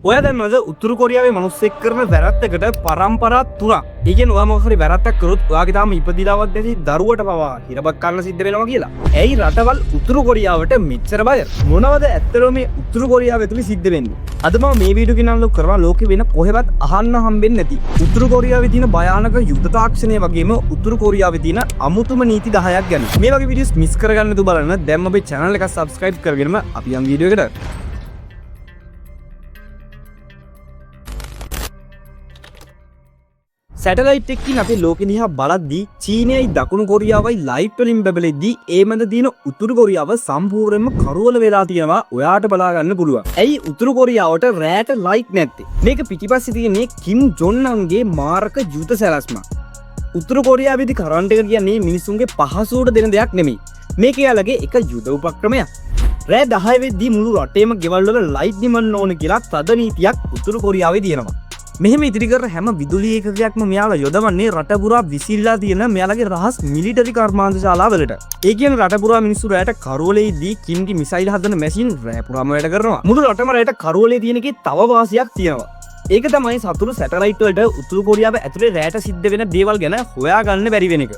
ඔය දන්නවද උතුරු කොරියාවේ මිනිස්සෙක් කරන වැරැද්දකට පරම්පරා 3ක්. ඒ කියන්නේ ඔයා මොකක් හරි වැරැද්දක් කරොත් ඔයාගේ තාම ඉපදිලාවත් නැති දරුවට පවා හිරබක් කන්න සිද්ධ වෙනවා කියලා. ඇයි රටවල් උතුරු කොරියාවට මෙච්චර බය? මොනවද ඇත්තටම මේ උතුරු කොරියාව ඇතුලේ සිද්ධ වෙන්නේ? අද මම මේ වීඩියෝ ගෙනල්ලා කරනවා ලෝකේ වෙන කොහෙවත් අහන්න හම්බෙන්නේ නැති උතුරු කොරියාවේ තියෙන භයානක යුද්ධ තාක්ෂණය වගේම උතුරු කොරියාවේ තියෙන අමුතුම නීති 10ක් ගැන. මේ වගේ වීඩියෝස් මිස් කරගන්න තු බලන්න දැන් අපේ channel එක subscribe කරගෙනම අපි යම් වීඩියෝ එකට. සැටලයිට් එකකින් අපේ ලෝකෙ දිහා බලද්දී චීනයයි දකුණු කොරියාවයි ලයිට් වලින් බබලෙද්දී ඒ මැද තියෙන උතුරු කොරියාව සම්පූර්ණයෙන්ම කරවල වෙලා තියෙනවා ඔයාට බලා ගන්න පුළුවන්. ඇයි උතුරු කොරියාවට රෑට ලයිට් නැත්තේ? මේක පිටිපස්සේ තියෙන්නේ කිම් ජොන් අන්ගේ මාරක යුද සැලැස්මක්. උතුරු කොරියාවේදී කරන්ට් එක කියන්නේ මිනිසුන්ගේ පහසුවට දෙන දෙයක් නෙමෙයි. මේක යාලගේ එක යුද උපක්‍රමයක්. රෑ 10 වෙද්දී මුළු රටේම ගෙවල් වල ලයිට් නිමන්න ඕන කියලා තද නීතියක් උතුරු කොරියාවේ තියෙනවා. මෙහෙම ඉදිරි කර හැම විදුලි ඒකකයක්ම මෙයාලා යොදවන්නේ රට පුරා විසිරලා තියෙන මෙයාලගේ රහස් මිලිටරි කර්මාන්ත ශාලාවලට. ඒ කියන්නේ රට පුරා මිනිස්සු රැට කරවලේදී කිම්ගේ මිසයිල් හදන මැෂින් රෑ පුරාම වැඩ කරනවා. මුළු රටම රැට කරවලේ තියෙන එකේ තව වාසියක් තියෙනවා. ඒක තමයි සතුරු සැටලයිට් වලට උතුරු කොරියාව ඇතුලේ රැට සිද්ධ වෙන දේවල් ගැන හොයාගන්න බැරි වෙන එක.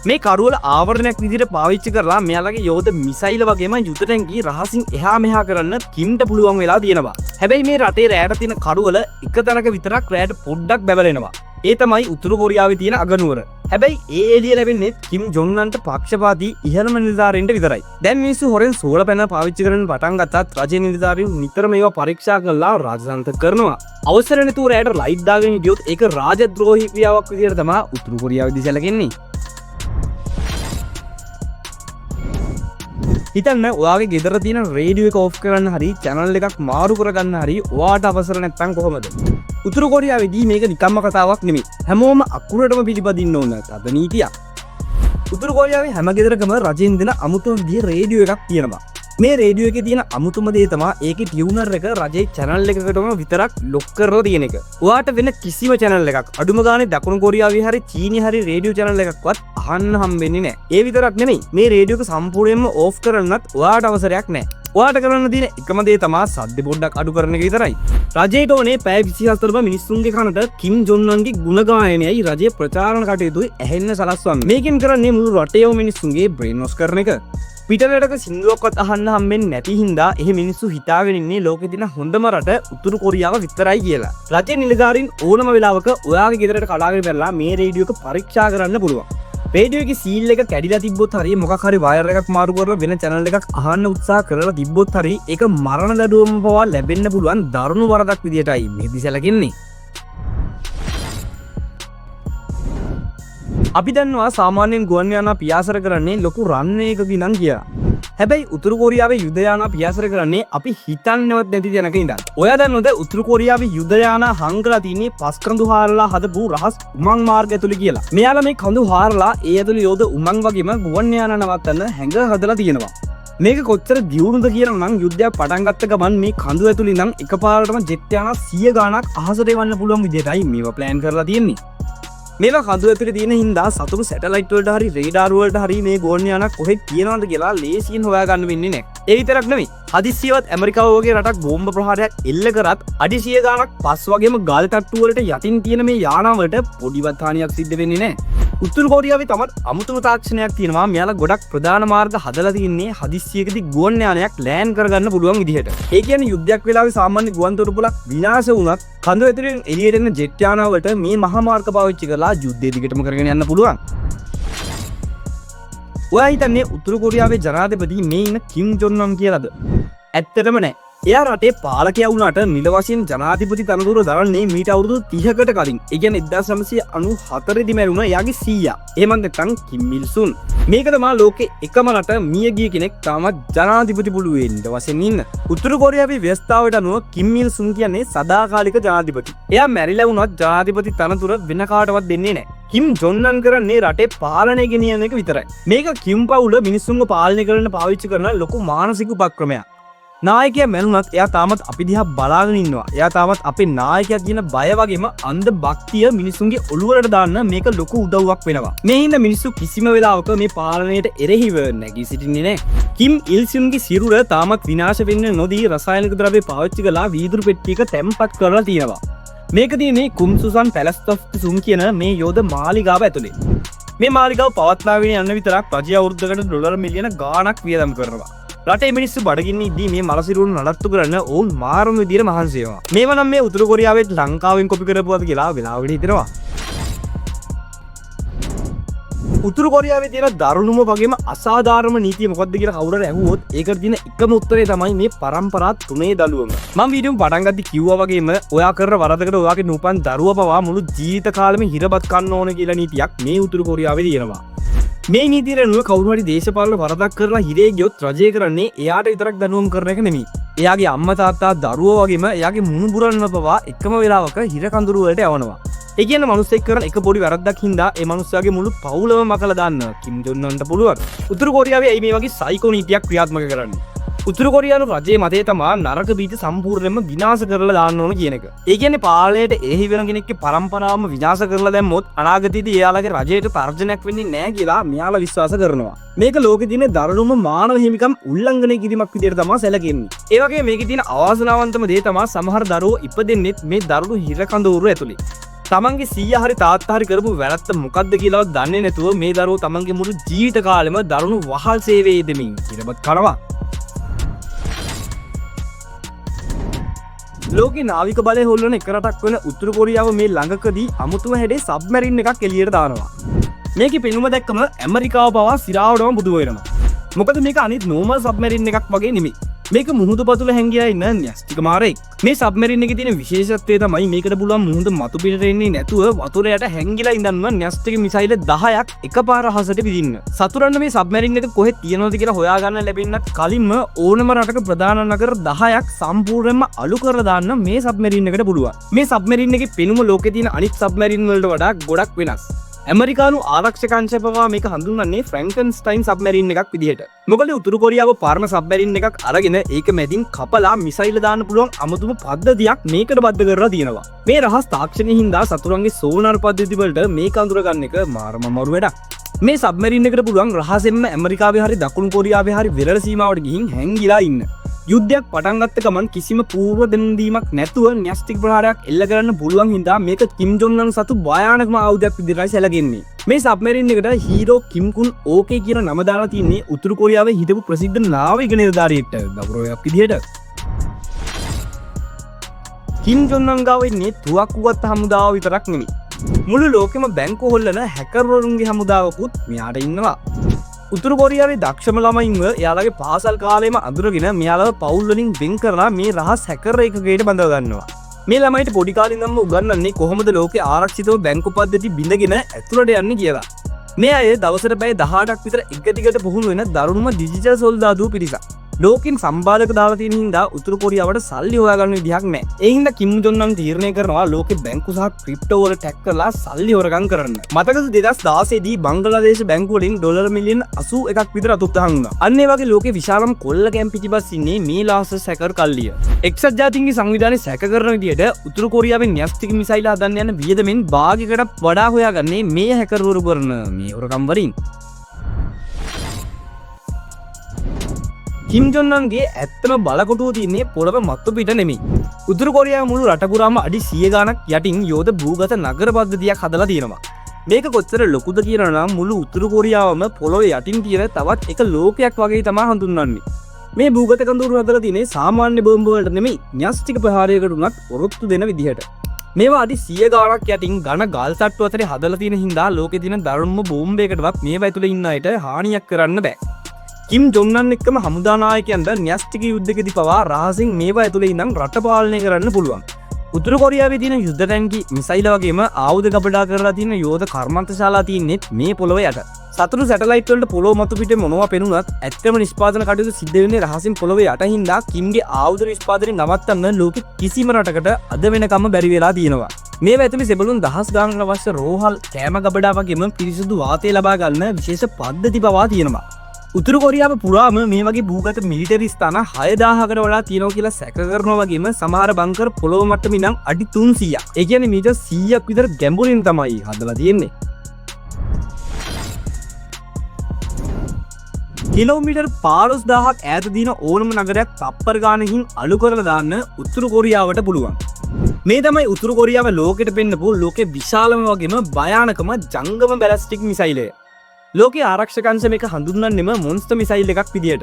මේ කරවල ආවරණයක් විදිහට පාවිච්චි කරලා මෙයාලගේ යෝධ මිසයිල් වගේම යුද ටැංකි රහසින් එහා මෙහා කරන්න කිම්ට පුළුවන් වෙලා තියෙනවා. හැබැයි මේ රටේ රැට තියෙන කරවල එක තැනක විතරක් රැට පොඩ්ඩක් බැබලෙනවා. ඒ තමයි උතුරු කොරියාවේ තියෙන අගනුවර. හැබැයි ඒ එළිය ලැබෙන්නේ කිම් ජොන් අන්ට පක්ෂපාතී ඉහළම නිලධාරීන්ට විතරයි. දැන් මිනිස්සු හොරෙන් සෝල පැනල් පාවිච්චි කරන්න පටන් ගත්තත් රජයේ නිලධාරීන් නිතරම ඒවා පරීක්ෂා කරලා රාජසන්ත කරනවා. අවසර නැතුව රැට ලයිට් දාගෙන හිටියොත් ඒක රාජද්‍රෝහී ක්‍රියාවක් විදිහට තමයි උතුරු කොරියාවේදී සැලකෙන්නේ. හිතන්න ඔයාගේ ගෙදර තියෙන රේඩියෝ එක ඔෆ් කරන්න හරි channel එකක් මාරු කරගන්න හරි ඔයාට අවසර නැත්නම් කොහොමද? උතුරු කොරියාවේදී මේක නිකම්ම කතාවක් නෙමෙයි. හැමෝම අකුරටම පිළිපදින්න ඕන තද නීතියක්. උතුරු කොරියාවේ හැම ගෙදරකම රජෙන් දෙන අමුතුම විදිහේ රේඩියෝ එකක් තියෙනවා. මේ රේඩියෝ එකේ තියෙන අමුතුම දේ තමයි ඒකේ ටියුනර් එක රජයේ channel එකකටම විතරක් ලොක් කරලා තියෙන එක. ඔයාට වෙන කිසිම channel එකක් අඩුම ගානේ දකුණු කොරියාවේ හරි චීනයේ හරි රේඩියෝ channel එකක්වත් අහන්න හම්බෙන්නේ නැහැ. ඒ විතරක් නෙමෙයි මේ රේඩියෝ එක සම්පූර්ණයෙන්ම ඕෆ් කරන්නත් ඔයාට අවසරයක් නැහැ. ඔයාට කරන්න තියෙන එකම දේ තමයි සද්ද පොඩ්ඩක් අඩු කරන එක විතරයි. රජයට ඕනේ පැය 24ම මිනිස්සුන්ගේ කනට කිම් ජොන් අන්ගේ ගුණ ගායනයයි රජයේ ප්‍රචාරණ කටයුතුයි ඇහෙන්න සලස්වන්න. මේකෙන් කරන්නේ මුළු රටේම මිනිස්සුන්ගේ බ්‍රේන් වොෂ් කරන එක. පිටරටක සින්දුවක්වත් අහන්න හම්බෙන්නේ නැති හින්දා එහෙ මිනිස්සු හිතාගෙන ඉන්නේ ලෝකේ තියෙන හොඳම රට උතුරු කොරියාව විතරයි කියලා. රජයේ නිලධාරීන් ඕනම වෙලාවක ඔයාගේ ගෙදරට කඩාගෙන බැලලා මේ රේඩියෝ එක පරීක්ෂා කරන්න පුළුවන්. රේඩියෝ එකේ සීල් එක කැඩිලා තිබ්බොත් හරි මොකක් හරි වයර් එකක් මාරු කරලා වෙන channel එකක් අහන්න උත්සාහ කරලා තිබ්බොත් හරි ඒක මරණ දඩුවම පවා ලැබෙන්න පුළුවන් දරුණු වරදක් විදියටයි මෙහෙදි සැලකෙන්නේ. අපි දන්නවා සාමාන්‍යයෙන් ගුවන් යානා පියාසර කරන්නේ ලොකු රන් එකකින් නම් කියලා. හැබැයි උතුරු කොරියාවේ යුද යානා පියාසර කරන්නේ අපි හිතන්නවත් නැති තැනක ඉඳන්. ඔයා දන්නවද උතුරු කොරියාවේ යුද යානා හංගලා තියෙන්නේ පස් කඳු හාරලා හදපු රහස් උමං මාර්ග ඇතුළේ කියලා. මෙයාලා මේ කඳු හාරලා ඒ ඇතුළේ යෝධ උමං වගේම ගුවන් යානා නවත්තන්න හැඟ හදලා තියෙනවා. මේක කොච්චර දියුණුද කියලා නම් යුද්ධයක් පටන් ගත්ත ගමන් මේ කඳු ඇතුළේ ඉඳන් එකපාරටම ජෙට් යානා 100 ගාණක් අහසට එවන්න පුළුවන් විදිහටයි මේවා ප්ලෑන් කරලා තියෙන්නේ. මේවා කඳු ඇතුලේ තියෙන හින්දා සතුරු සැටලයිට් වලට හරි රේඩාර් වලට හරි මේ ගෝන් යානක් කොහෙද තියෙනවද කියලා ලේසියෙන් හොයාගන්න වෙන්නේ නැහැ. ඒ විතරක් නෙමෙයි. හදිස්සියවත් ඇමරිකාව වගේ රටක් බෝම්බ ප්‍රහාරයක් එල්ල කරත් අඩි 100 ගාණක් පස් වගේම ගල් තට්ටු වලට යටින් තියෙන මේ යානා වලට පොඩිවත් හානියක් සිද්ධ වෙන්නේ නැහැ. උතුරු කොරියාවේ තමත් අමුතුම තාක්ෂණයක් තියෙනවා. මෙයාලා ගොඩක් ප්‍රධාන මාර්ග හදලා තින්නේ හදිස්සියකදී ගුවන් යානයක් ලෑන්ඩ් කරගන්න පුළුවන් විදිහට. ඒ කියන්නේ යුද්ධයක් වෙලාවේ සාමාන්‍ය ගුවන් තොටුපළක් විනාශ වුණත් කඳු ඇතුලෙන් එළියට එන ජෙට් යානා වලට මේ මහා මාර්ග පාවිච්චි කරලා යුද්ධය දිගටම කරගෙන යන්න පුළුවන්. ඔයා හිතන්නේ උතුරු කොරියාවේ ජනාධිපති මේ ඉන්න කිම් ජොන් අන් කියලාද? ඇත්තටම නෑ. එයා රටේ පාලකයා වුණාට නිල වශයෙන් ජනාධිපති තනතුර දරන්නේ මීට අවුරුදු 30කට කලින්. ඒ කියන්නේ 1994 දී මැරුණ එයාගේ සීයා. එහෙම නැත්නම් කිම් ඉල් සුන්. මේක තමයි ලෝකේ එකම රට මිය ගිය කෙනෙක් තාමත් ජනාධිපති පුළුවෙන්න වශයෙන් ඉන්න. උතුරු කොරියාවේ ව්‍යවස්ථාවට අනුව කිම් ඉල් සුන් කියන්නේ සදාකාලික ජනාධිපති. එයා මැරිලා වුණත් ජනාධිපති තනතුර වෙන කාටවත් දෙන්නේ නැහැ. කිම් ජොන් අන් කරන්නේ රටේ පාලනය ගෙනියන එක විතරයි. මේක කිම් පවුල මිනිස්සුන්ව පාලනය කරන්න පාවිච්චි කරන ලොකු මානසික උපක්‍රමයක්. නායකයා මැරුණත් එයා තාමත් අපි දිහා බලාගෙන ඉන්නවා. එයා තාමත් අපේ නායකයා කියන බය වගේම අන්ධ භක්තිය මිනිසුන්ගේ ඔළුවලට දාන්න මේක ලොකු උදව්වක් වෙනවා. මේ හින්දා මිනිස්සු කිසිම වෙලාවක මේ පාලනයට එරෙහිව නැගී සිටින්නේ නැහැ. කිම් ඉල් සුන්ගේ සිරුර තාමත් විනාශ වෙන්න නොදී රසායනික ද්‍රව්‍ය පාවිච්චි කරලා වීදුරු පෙට්ටියක තැම්පත් කරලා තියෙනවා. මේක තියෙන්නේ කුම්සුසන් පැලස්ටොෆ් සුන් කියන මේ යෝධ මාලිගාව ඇතුලේ. මේ මාලිගාව පවත්වාගෙන යන්න විතරක් රජය අවුරුද්දකට ඩොලර් මිලියන ගාණක් වියදම් කරනවා. රටේ මිනිස්සු බඩගින්න ඉද්දී මේ මලසිරුවන නඩත්තු කරන්න ඔවුන් මාරම විදියට මහන්සි වෙනවා. මේවා නම් මේ උතුරු කොරියාවේ ලංකාවෙන් කොපි කරපුවාද කියලා වෙලාවකට හිතෙනවා. උතුරු කොරියාවේ තියෙන දරුණුම වගේම අසාධාරණ නීතිය මොකක්ද කියලා කවුරුහරි ඇහුවොත් ඒකට තියෙන එකම උත්තරේ තමයි මේ පරම්පරා තුනේ දළුවම. මම වීඩියෝ පටන් ගද්දි කිව්වා වගේම ඔයා කරන වරදකට ඔයාගේ නූපන් දරුවා පවා මුළු ජීවිත කාලෙම හිරබත් කන්න ඕන කියලා නීතියක් මේ උතුරු කොරියාවේ තියෙනවා. මේ නීතියට අනුව කවුරු හරි දේශපාලන වරදක් කරලා හිරේ ගියොත් රජය කරන්නේ එයාට විතරක් දඬුවම් කරන එක නෙමෙයි. එයාගේ අම්මා තාත්තා දරුවෝ වගේම එයාගේ මුණුබුරන්ව පවා එකම වෙලාවක හිර කඳුරු වලට යවනවා. ඒ කියන්නේ මිනිස්සෙක් කරන එක පොඩි වැරද්දක් හින්දා ඒ මිනිස්සයාගේ මුළු පවුලම මකලා දාන්න කිම් ජොන් උන්ට පුළුවන්. උතුරු කොරියාවේ ඇයි මේ වගේ සයිකෝ නීතියක් ක්‍රියාත්මක කරන්නේ? උතුරු කොරියානු රජයේ මතය තමා නරක බීජ සම්පූර්ණයෙන්ම විනාශ කරලා දාන්න ඕන කියන එක. ඒ කියන්නේ පාලනයට එහි වෙන කෙනෙක්ගේ පරම්පරාවම විනාශ කරලා දැම්මොත් අනාගතයේදී එයාලගේ රජයට තර්ජනයක් වෙන්නේ නැහැ කියලා මෙයාලා විශ්වාස කරනවා. මේක ලෝකෙ තියෙන දරුණුම මානව හිමිකම් උල්ලංඝනය කිරීමක් විදියට තමයි සැලකෙන්නේ. ඒ වගේ මේකේ තියෙන අවාසනාවන්තම දේ තමයි සමහර දරුවෝ ඉපදෙන්නේ මේ දරුණු හිර කඳවුරු ඇතුලේ. තමන්ගේ සීයා හරි තාත්තා හරි කරපු වැරද්ද මොකක්ද කියලාවත් දන්නේ නැතුව මේ දරුවෝ තමන්ගේ මුළු ජීවිත කාලෙම දරුණු වහල් සේවයේ දෙමින් ඉරබත් කරනවා. ලෝකේ නාවික බලය හොල්ලන එක රටක් වෙන උතුරු කොරියාව මේ ළඟකදී අමුතුම හැඩේ සබ්මැරින් එකක් එළියට දානවා. මේකේ පෙනුම දැක්කම ඇමරිකාව පවා සිරාවටම බුදු වෙනවා. මොකද මේක අනිත් නෝමල් සබ්මැරින් එකක් වගේ නෙමෙයි. මේක මුහුදු පතුල හැංගිලා ඉන්න න්‍යෂ්ටික මාරෙක්. මේ සබ්මැරින් එකේ තියෙන විශේෂත්වය තමයි මේකට පුළුවන් මුහුද මතු පිටට එන්නේ නැතුව වතුර යට හැංගිලා ඉඳන්ම න්‍යෂ්ටික මිසයිල් 10ක් එකපාර අහසට විදින්න. සතුරන්න මේ සබ්මැරින් එක කොහෙද තියෙනවද කියලා හොයාගන්න ලැබෙන්නත් කලින්ම ඕනම රටක ප්‍රධාන නගර 10ක් සම්පූර්ණයෙන්ම අලු කරලා දාන්න මේ සබ්මැරින් එකට පුළුවන්. මේ සබ්මැරින් එකේ පෙනුම ලෝකේ තියෙන අනිත් සබ්මැරින් වලට වඩා ගොඩක් වෙනස්. ඇමරිකානු ආරක්ෂක අංශය පවා මේක හඳුන්වන්නේ ෆ්‍රැන්කන්ස්ටයින් සබ්මැරින් එකක් විදිහට. මොකද උතුරු කොරියාව පරණ සබ්මැරින් එකක් අරගෙන ඒක මැදින් කපලා මිසයිල් දාන්න පුළුවන් අමුතුම පද්ධතියක් මේකට බද්ධ කරලා තියෙනවා. මේ රහස් තාක්ෂණය හින්දා සතුරන්ගේ සෝනාර් පද්ධති වලට මේක අඳුර ගන්න එක මාරම අමාරු වැඩක්. මේ සබ්මැරින් එකට පුළුවන් රහසෙන්ම ඇමරිකාවේ හරි දකුණු කොරියාවේ හරි වෙරළ සීමාවට ගිහින් හැංගිලා ඉන්න. යුද්ධයක් පටන් ගත්ත ගමන් කිසිම පූර්ව දැනුම්දීමක් නැතුව න්‍යෂ්ටික ප්‍රහාරයක් එල්ල කරන්න පුළුවන් හින්දා මේක කිම් ජොන් උන් සතු භයානකම ආයුධයක් විදිහටයි සැලකෙන්නේ. මේ සබ්මැරින් එකට හීරෝ කිම් කුන් ඕකේ කියන නම දාලා තින්නේ උතුරු කොරියාවේ හිටපු ප්‍රසිද්ධ නාවික නිලධාරියෙක්ට ගෞරවයක් විදිහට. කිම් ජොන් උන් ගාව ඉන්නේ තුවක්කුවත් හමුදාව විතරක් නෙමෙයි. මුළු ලෝකෙම බැංකු හොල්ලන හැකර්වරුන්ගේ හමුදාවකුත් මෙයාට ඉන්නවා. උතුරු කොරියාවේ දක්ෂම ළමයින්ව එයාලගේ පාසල් කාලේම අඳුරගෙන මෙයාලව පවුල් වලින් වෙන් කරලා මේ රහස් හැකර් එකකයට බඳව ගන්නවා. මේ ළමයිට පොඩි කාලේ ඉඳන්ම උගන්වන්නේ කොහොමද ලෝකේ ආරක්ෂිතව බැංකු පද්ධති බිඳගෙන ඇතුළට යන්නේ කියලා. මේ අය දවසට පැය 18ක් විතර එක දිගට පුහුණු වෙන දරුණුම ඩිජිටල් සොල්දාදුව පිරිසක්. ලෝකෙන් සම්බාධක දාලා තියෙන හින්දා උතුරු කොරියාවට සල්ලි හොයාගන්න විදිහක් නැහැ. ඒ හින්දා කිම් ජොන් උන් තීරණය කරනවා ලෝකේ බැංකු සහ ක්‍රිප්ටෝ වල ටැග් කරලා සල්ලි හොරගම් කරන්න. මතකද 2016 දී බංග්ලාදේශ බැංකුව වලින් ඩොලර් මිලියන 81ක් විතර අතුරුදහන් වුණා. අන්න ඒ වගේ ලෝකේ විශාලම කොල්ල කැම් පිටිපස්ස ඉන්නේ මේ ලාසස් හැකර් කල්ලිය. එක්සත් ජාතීන්ගේ සංවිධානයේ සැක කරන විදිහට උතුරු කොරියාවේ න්‍යෂ්ටික මිසයිල් හදන්න යන වියදමෙන් භාගයකට වඩා හොයාගන්නේ මේ හැකර්වරු කරන මේ හොරකම් වලින්. කිම් ජොන් උන්ගේ ඇත්තම බලකොටුව තියන්නේ පොළව මත්තු පිට නෙමෙයි. උතුරු කොරියාව මුළු රට පුරාම අඩි 100 ගණක් යටින් යෝධ භූගත නගර පද්ධතියක් හදලා තියෙනවා. මේක කොච්චර ලොකුද කියනවා නම් මුළු උතුරු කොරියාවම පොළොවේ යටින් තියෙන තවත් එක ලෝකයක් වගේ තමයි හඳුන්වන්නේ. මේ භූගත කඳවුරු හදලා තියෙන්නේ සාමාන්‍ය බෝම්බ වලට නෙමෙයි න්‍යෂ්ටික ප්‍රහාරයකට උනත් ඔරොත්තු දෙන විදිහට. මේවා අඩි 100 ගාණක් යටින් ඝන ගල් තට්ටු අතරේ හදලා තියෙන හින්දා ලෝකේ තියෙන දරුණුම බෝම්බයකටවත් මේවා ඇතුලේ ඉන්න අයට හානියක් කරන්න බෑ. කිම් ජොන් උන් එක්කම හමුදා නායකයන්ද න්‍යෂ්ටික යුද්ධකදී පවා රහසින් මේවා ඇතුලේ ඉඳන් රට පාලනය කරන්න පුළුවන්. උතුරු කොරියාවේ තියෙන යුද්ධ ටැංකි මිසයිල වගේම ආයුධ ගබඩා කරලා තියෙන යෝධ කර්මාන්තශාලා තියෙන්නේ මේ පොළොව යට. සතුරු සැටලයිට් වලට පොළොව මතු පිටේ මොනවා පෙනුනත් ඇත්තම නිෂ්පාදන කටයුතු සිද්ධ වෙන්නේ රහසින් පොළොවේ යට හින්දා කිම්ගේ ආයුධ නිෂ්පාදනය නවත්තන්න ලෝකෙ කිසිම රටකට අද වෙනකම් බැරි වෙලා තියෙනවා. මේවා ඇතුලේ සෙබළුන් දහස් ගාණක් අවශ්‍ය රෝහල් කෑම ගබඩා වගේම පිරිසිදු වාතය ලබා ගන්න විශේෂ පද්ධති පවා තියෙනවා. උතුරු කොරියාව පුරාම මේ වගේ භූගත මිලිටරි ස්ථාන 6000කට වඩා තියෙනවා කියලා සැක කරනවා වගේම සමහර බංකර් පොළොව මට්ටමින් නම් අඩි 300ක්. ඒ කියන්නේ මීටර් 100ක් විතර ගැඹුරින් තමයි හදලා තියෙන්නේ. කිලෝමීටර් 15000ක් ඈත දින ඕනම නගරයක් තප්පර ගානකින් අලු කරලා දාන්න උතුරු කොරියාවට පුළුවන්. මේ තමයි උතුරු කොරියාව ලෝකෙට පෙන්නපු ලෝකේ විශාලම වගේම භයානකම ජංගම බැලිස්ටික් මිසයිලය. ලෝකයේ ආරක්ෂකංශ මේක හඳුන්වන්නෙම මොන්ස්ටර් මිසයිල් එකක් විදියට.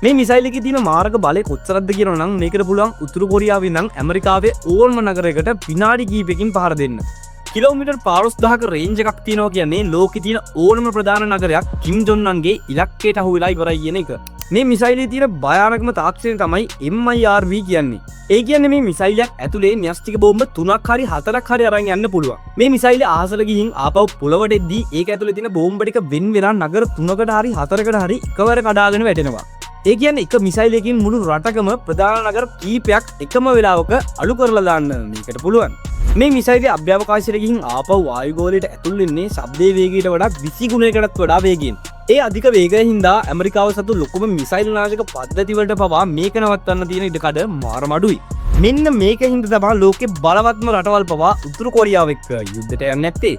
මේ මිසයිල් එකේ තියෙන මාරක බලය කොච්චරද කියනවා නම් මේකට පුළුවන් උතුරු කොරියාවේ ඉඳන් ඇමරිකාවේ ඕනම නගරයකට විනාඩි කිහිපයකින් පහර දෙන්න. කිලෝමීටර් 15000ක රේන්ජ් එකක් තියෙනවා කියන්නේ ලෝකේ තියෙන ඕනම ප්‍රධාන නගරයක් කිම් ජොන් උන්ගේ ඉලක්කයට අහු වෙලා ඉවරයි කියන එක. මේ මිසයිලේ තියෙන භයානකම තාක්ෂණය තමයි MIRV කියන්නේ. ඒ කියන්නේ මේ මිසයිලයක් ඇතුලේ න්‍යෂ්ටික බෝම්බ 3ක් හරි 4ක් හරි අරන් යන්න පුළුවන්. මේ මිසයිලේ අහසට ගිහින් ආපහු පොළවට එද්දී ඒක ඇතුලේ තියෙන බෝම්බ ටික වෙන වෙනා නගර 3කට හරි 4කට හරි එකවර කඩාගෙන වැටෙනවා. ඒ කියන්නේ එක මිසයිලකින් මුළු රටකම ප්‍රධාන නගර කීපයක් එකම වෙලාවක අලු කරලා දාන්න මේකට පුළුවන්. මේ මිසයිලේ අභ්‍යවකාශයට ගිහින් ආපහු වායුගෝලයට ඇතුල් වෙන්නේ ශබ්දයේ වේගයට වඩා 20 ගුණයකටත් වඩා වේගයෙන්. ඒ අධික වේගය හින්දා ඇමරිකාව සතු ලොකුම මිසයිල් නාශක පද්ධති වලට පවා මේක නවත්තන්න තියෙන ඉඩකඩ මාරම අඩුයි. මෙන්න මේක හින්දා තමයි ලෝකේ බලවත්ම රටවල් පවා උතුරු කොරියාව එක්ක යුද්ධයට යන්නේ නැත්තේ.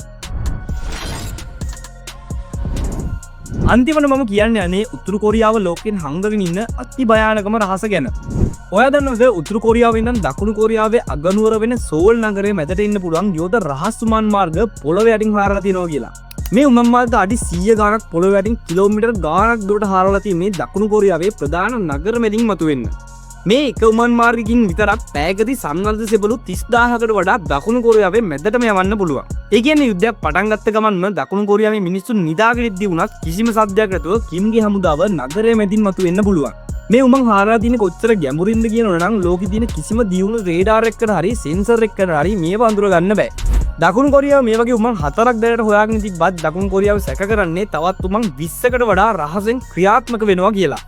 අන්තිමට මම කියන්නේ අනේ උතුරු කොරියාව ලෝකෙන් හංගගෙන ඉන්න අති භයානකම රහස ගැන. ඔයා දන්නවද උතුරු කොරියාවේ ඉඳන් දකුණු කොරියාවේ අගනුවර වෙන සෝල් නගරයේ මැදට ඉන්න පුළුවන් යෝධ රහස් උමන් මාර්ග පොළොවේ යටින් හරලා තියෙනවා කියලා. මේ උමන් මාර්ග අඩි 100 ගාණක් පොළොවේ යටින් කිලෝමීටර් ගාණක් දුරට හරලා තියෙන මේ දකුණු කොරියාවේ ප්‍රධාන නගර මැදින් මතුවෙන්න. මේ එක උමන් මාර්ගකින් විතරක් පැයකදී සම්වර්ධ සෙබළු 30000කට වඩා දකුණු කොරියාවේ මැදටම යවන්න පුළුවන්. ඒ කියන්නේ යුද්ධයක් පටන් ගත්ත ගමන්ම දකුණු කොරියාවේ මිනිස්සු නිදාගෙන ඉද්දී වුණත් කිසිම සද්දයක් නැතුව කිම්ගේ හමුදාව නගරයේ මැදින් මතුවෙන්න පුළුවන්. මේ උමන් හරහා තියෙන කොච්චර ගැඹුරින්ද කියනවනම් ලෝකෙ තියෙන කිසිම දියුණු රේඩාර් එකකට හරි සෙන්සර් එකකට හරි මේව අඳුර ගන්න බෑ. දකුණු කොරියාව මේ වගේ උමන් 4ක් දැනට හොයාගෙන තිබ්බත් දකුණු කොරියාව සැක කරන්නේ තවත් උමන් 20කට වඩා රහසෙන් ක්‍රියාත්මක වෙනවා කියලා.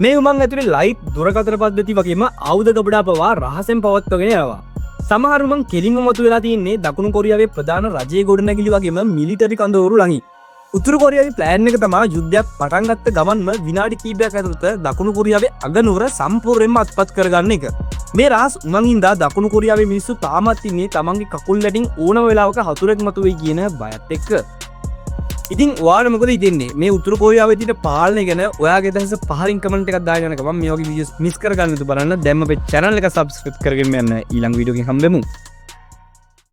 මේ උමන් ඇතුලේ ලයිට් දුරකථන පද්ධති වගේම ආයුධ ගබඩා පවා රහසෙන් පවත්වාගෙන යනවා. සමහර උමන් කෙලින්ම මතුවලා තියෙන්නේ දකුණු කොරියාවේ ප්‍රධාන රජයේ ගොඩනැගිලි වගේම මිලිටරි කඳවුරු ළඟින්. උතුරු කොරියාවේ ප්ලෑන් එක තමයි යුද්ධයක් පටන් ගත්ත ගමන්ම විනාඩි කිහිපයක් ඇතුළත දකුණු කොරියාවේ අගනුවර සම්පූර්ණයෙන්ම අත්පත් කරගන්න එක. මේ රහස් උමන් හින්දා දකුණු කොරියාවේ මිනිස්සු තාමත් ඉන්නේ තමන්ගේ කකුල් යටින් ඕනම වෙලාවක හතුරෙක් මතුවෙයි කියන බයත් එක්ක. ඉතින් ඔයාලා මොකද හිතන්නේ මේ උතුරු කොරියාවේ තියෙන පාලනය ගැන? ඔයාගේ අදහස පහලින් කමෙන්ට් එකක් දාගෙන යනකම් මේ වගේ වීඩියෝස් මිස් කරගන්න තු බලන්න දැම්ම අපේ channel එක subscribe කරගෙන යන්න. ඊළඟ වීඩියෝ එකකින් හම්බෙමු.